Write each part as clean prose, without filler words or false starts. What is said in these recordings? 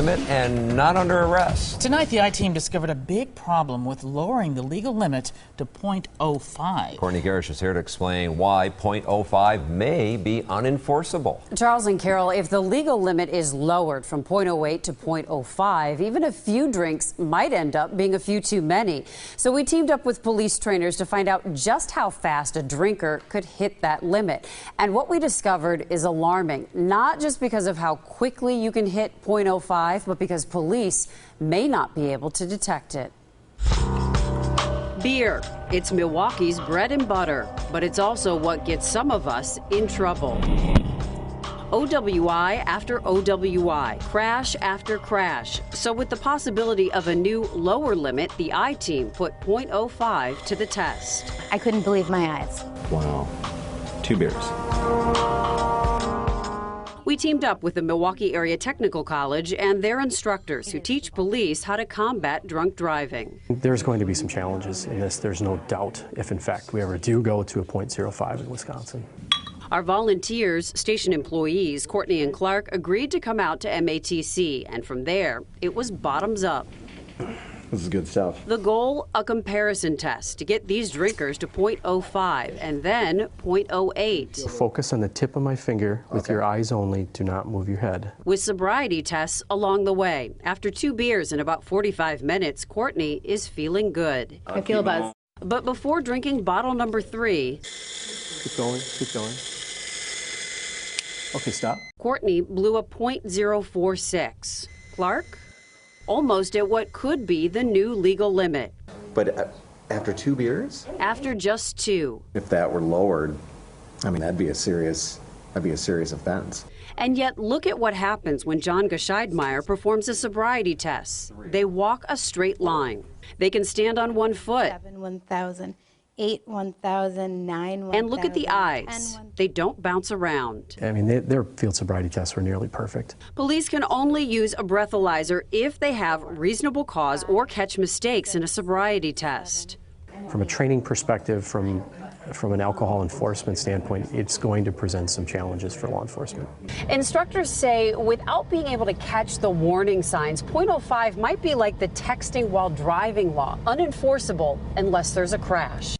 limit and not under arrest. Tonight, the I-Team discovered a big problem with lowering the legal limit to .05. Courtny Gerrish is here to explain why .05 may be unenforceable. Charles and Carol, if the legal limit is lowered from .08 to .05, even a few drinks might end up being a few too many. So we teamed up with police trainers to find out just how fast a drinker could hit that limit. And what we discovered is alarming, not just because of how quickly you can hit .05, but because police may not be able to detect it. Beer. It's Milwaukee's bread and butter, but it's also what gets some of us in trouble. OWI after OWI, crash after crash. So with the possibility of a new lower limit, the I-Team put .05 to the test. I couldn't believe my eyes. Wow. 2 beers. We teamed up with the Milwaukee Area Technical College and their instructors who teach police how to combat drunk driving. There's going to be some challenges in this, there's no doubt, if in fact we ever do go to a .05 in Wisconsin. Our volunteers, station employees, Courtney and Clark, agreed to come out to MATC, and from there, it was bottoms up. This is good stuff. The goal, a comparison test to get these drinkers to .05 and then .08. Focus on the tip of my finger with your eyes only. Do not move your head. With sobriety tests along the way. After 2 beers in about 45 minutes, Courtney is feeling good. I feel a buzz. But before drinking bottle number 3, Keep going, keep going. Okay, stop. Courtney blew a .046. Clark? Almost at what could be the new legal limit. But after 2 beers? After just 2. If that were lowered, I mean, that'd be a serious offense. And yet, look at what happens when John Gescheidmeyer performs a sobriety test. They walk a straight line. They can stand on 1 foot. 7, 1,000, 8, 1,000, 9, 1,000. And look at the eyes. They don't bounce around. I mean, their field sobriety tests were nearly perfect. Police can only use a breathalyzer if they have reasonable cause or catch mistakes in a sobriety test. From a training perspective, from an alcohol enforcement standpoint, it's going to present some challenges for law enforcement. Instructors say without being able to catch the warning signs, .05 might be like the texting while driving law, unenforceable unless there's a crash.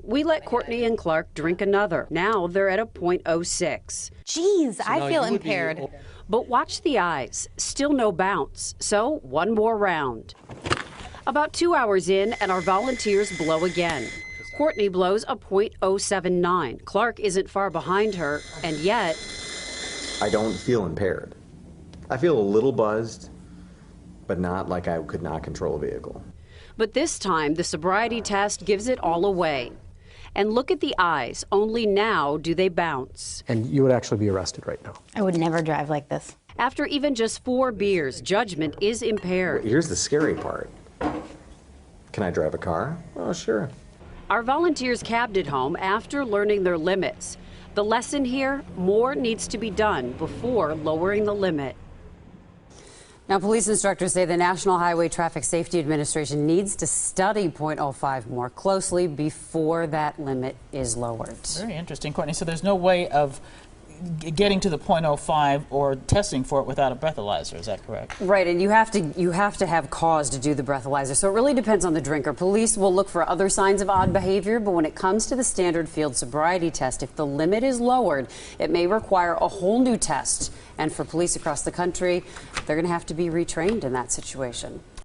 We let Courtney and Clark drink another. Now they're at a .06. Jeez, I feel impaired. But watch the eyes. Still no bounce. So 1 more round. About 2 hours in, and our volunteers blow again. Courtney blows a .079. Clark isn't far behind her, and yet I don't feel impaired. I feel a little buzzed, but not like I could not control a vehicle. But this time, the sobriety test gives it all away. And look at the eyes. Only now do they bounce. And you would actually be arrested right now. I would never drive like this. After even just 4 beers, judgment is impaired. Here's the scary part. Can I drive a car? Oh, sure. Our volunteers cabbed it home after learning their limits. The lesson here, more needs to be done before lowering the limit. Now, police instructors say the National Highway Traffic Safety Administration needs to study .05 more closely before that limit is lowered. Very interesting, Courtney. So there's no way of getting to the .05 or testing for it without a breathalyzer, is that correct? Right, and you have to have cause to do the breathalyzer, so it really depends on the drinker. Police will look for other signs of odd behavior, but when it comes to the standard field sobriety test, if the limit is lowered, it may require a whole new test. And for police across the country, they're going to have to be retrained in that situation.